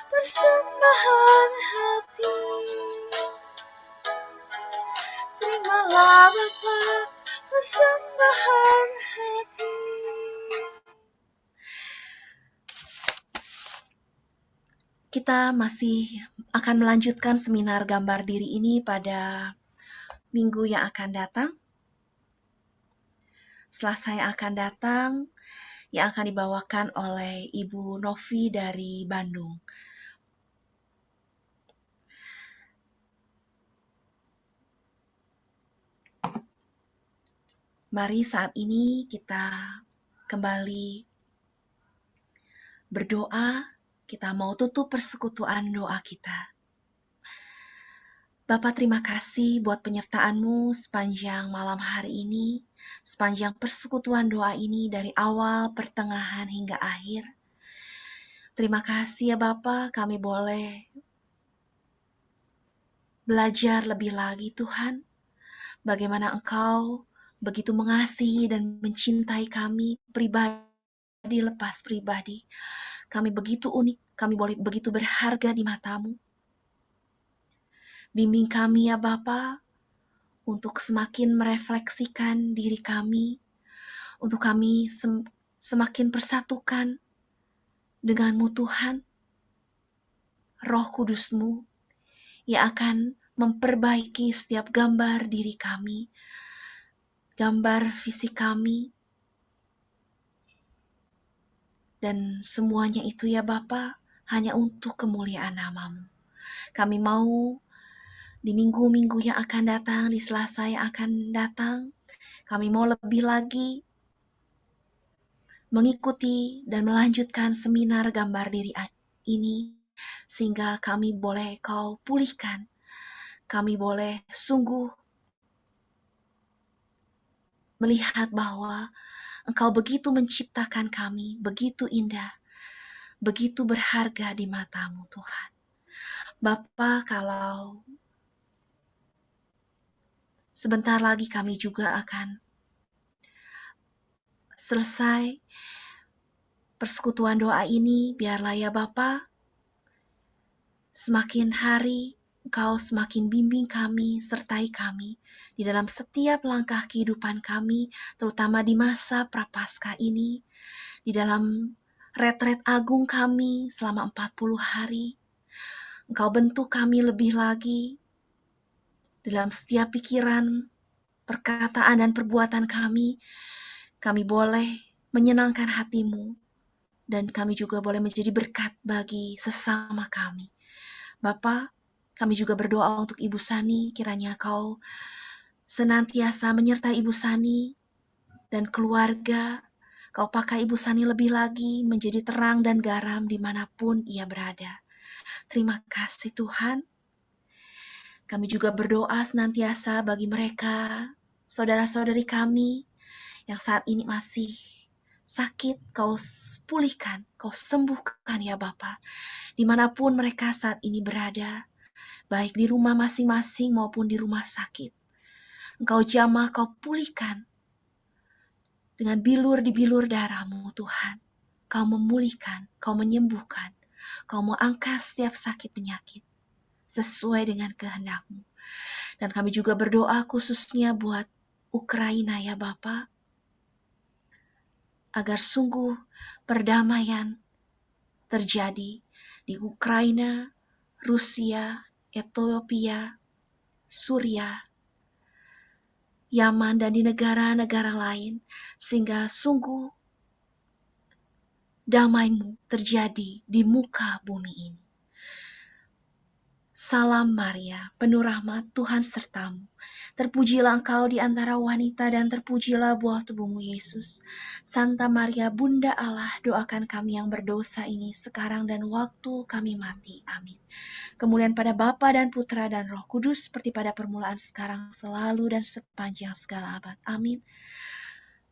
persembahan hati. Terimalah Bapa persembahan hati. Kita masih akan melanjutkan seminar gambar diri ini pada minggu yang akan datang. Selasa yang akan datang, yang akan dibawakan oleh Ibu Novi dari Bandung. Mari saat ini kita kembali berdoa. Kita mau tutup persekutuan doa kita. Bapa, terima kasih buat penyertaan-Mu sepanjang malam hari ini, sepanjang persekutuan doa ini dari awal, pertengahan, hingga akhir. Terima kasih ya Bapa, kami boleh belajar lebih lagi Tuhan, bagaimana Engkau begitu mengasihi dan mencintai kami pribadi lepas pribadi. Kami begitu unik, kami boleh begitu berharga di mata-Mu. Bimbing kami ya Bapa, untuk semakin merefleksikan diri kami, untuk kami semakin persatukan dengan-Mu Tuhan, Roh Kudus-Mu yang akan memperbaiki setiap gambar diri kami, gambar fisik kami, dan semuanya itu ya Bapa, hanya untuk kemuliaan nama-Mu. Kami mau di minggu-minggu yang akan datang, di Selasa yang akan datang, kami mau lebih lagi mengikuti dan melanjutkan seminar gambar diri ini, sehingga kami boleh Kau pulihkan, kami boleh sungguh melihat bahwa Engkau begitu menciptakan kami, begitu indah, begitu berharga di mata-Mu Tuhan. Bapa, kalau Sebentar lagi kami juga akan selesai persekutuan doa ini. Biarlah ya Bapa, semakin hari Engkau semakin bimbing kami, sertai kami di dalam setiap langkah kehidupan kami, terutama di masa Prapaskah ini, di dalam retret agung kami selama 40 hari. Engkau bentuk kami lebih lagi dalam setiap pikiran, perkataan, dan perbuatan kami. Kami boleh menyenangkan hati-Mu, dan kami juga boleh menjadi berkat bagi sesama kami. Bapa, kami juga berdoa untuk Ibu Sani, kiranya Kau senantiasa menyertai Ibu Sani dan keluarga. Kau pakai Ibu Sani lebih lagi menjadi terang dan garam dimanapun ia berada. Terima kasih Tuhan. Kami juga berdoa senantiasa bagi mereka, saudara-saudari kami yang saat ini masih sakit. Kau pulihkan, Kau sembuhkan ya Bapa, dimanapun mereka saat ini berada, baik di rumah masing-masing maupun di rumah sakit. Engkau jamah, Kau pulihkan dengan bilur di bilur darah-Mu Tuhan. Kau memulihkan, Kau menyembuhkan, Kau mengangkat setiap sakit penyakit sesuai dengan kehendak-Mu. Dan kami juga berdoa khususnya buat Ukraina ya Bapa, agar sungguh perdamaian terjadi di Ukraina, Rusia, Ethiopia, Suriah, Yaman, dan di negara-negara lain, sehingga sungguh damai-Mu terjadi di muka bumi ini. Salam Maria, penuh rahmat, Tuhan sertamu. Terpujilah engkau di antara wanita dan terpujilah buah tubuhmu Yesus. Santa Maria, Bunda Allah, doakan kami yang berdosa ini sekarang dan waktu kami mati. Amin. Kemuliaan pada Bapa dan Putra dan Roh Kudus, seperti pada permulaan, sekarang, selalu, dan sepanjang segala abad. Amin.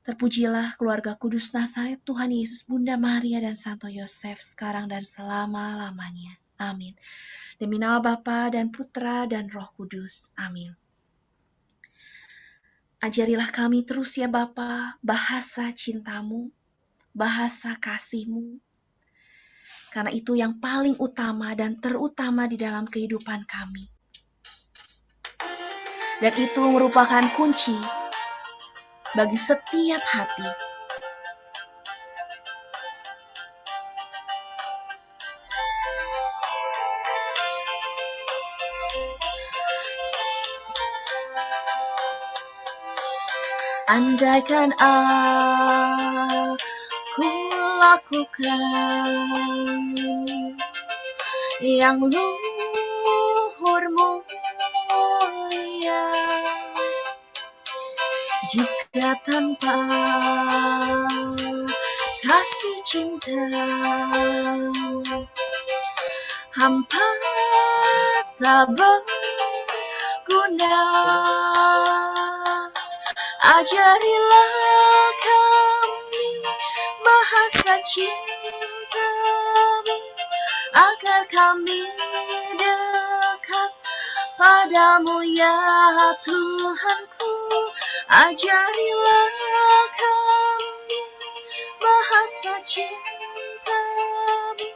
Terpujilah keluarga kudus Nazaret, Tuhan Yesus, Bunda Maria, dan Santo Yosef, sekarang dan selama-lamanya. Amin. Demi nama Bapa dan Putra dan Roh Kudus. Amin. Ajarilah kami terus ya Bapa, bahasa cinta-Mu, bahasa kasih-Mu. Karena itu yang paling utama dan terutama di dalam kehidupan kami. Dan itu merupakan kunci bagi setiap hati. Andaikan aku lakukan yang luhur mulia, jika tanpa kasih cinta hampa tak berguna. Ajarilah kami bahasa cinta-Mu, agar kami dekat padamu ya Tuhanku. Ajarilah kami bahasa cinta-Mu,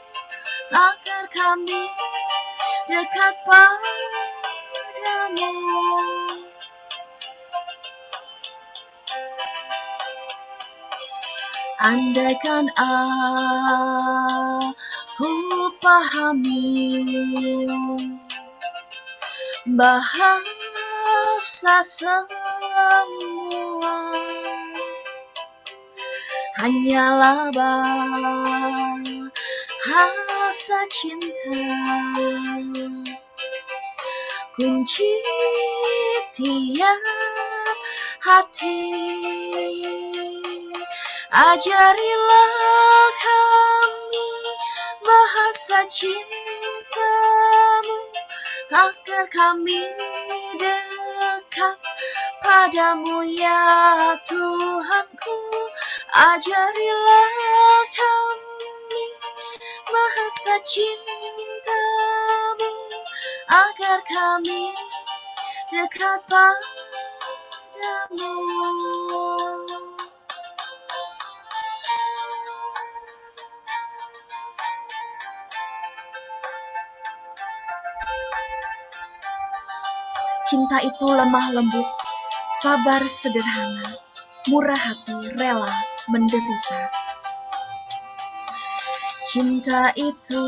agar kami dekat padamu. Andaikan aku pahami bahasa semua, hanyalah bahasa cinta, kunci tiap hati. Ajarilah kami bahasa cinta-Mu, agar kami dekat padamu ya Tuhanku. Ajarilah kami bahasa cinta-Mu, agar kami dekat padamu. Cinta itu lemah lembut, sabar sederhana, murah hati, rela menderita. Cinta itu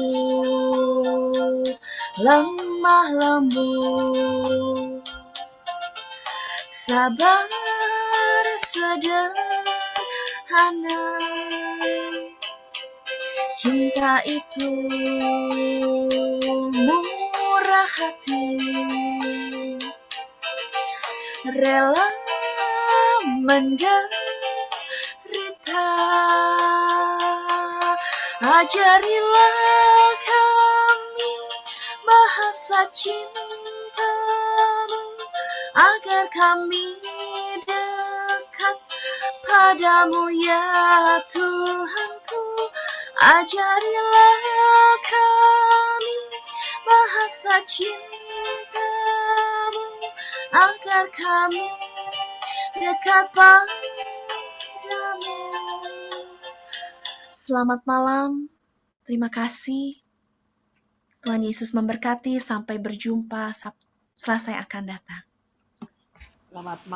lemah lembut, sabar sederhana. Cinta itu murah hati, rela menderita. Ajarilah kami bahasa cintamu, agar kami dekat padamu ya Tuhanku. Ajarilah kami bahasa cintamu, agar kami dekat padamu. Selamat malam, terima kasih. Tuhan Yesus memberkati, sampai berjumpa Selasa yang akan datang. Selamat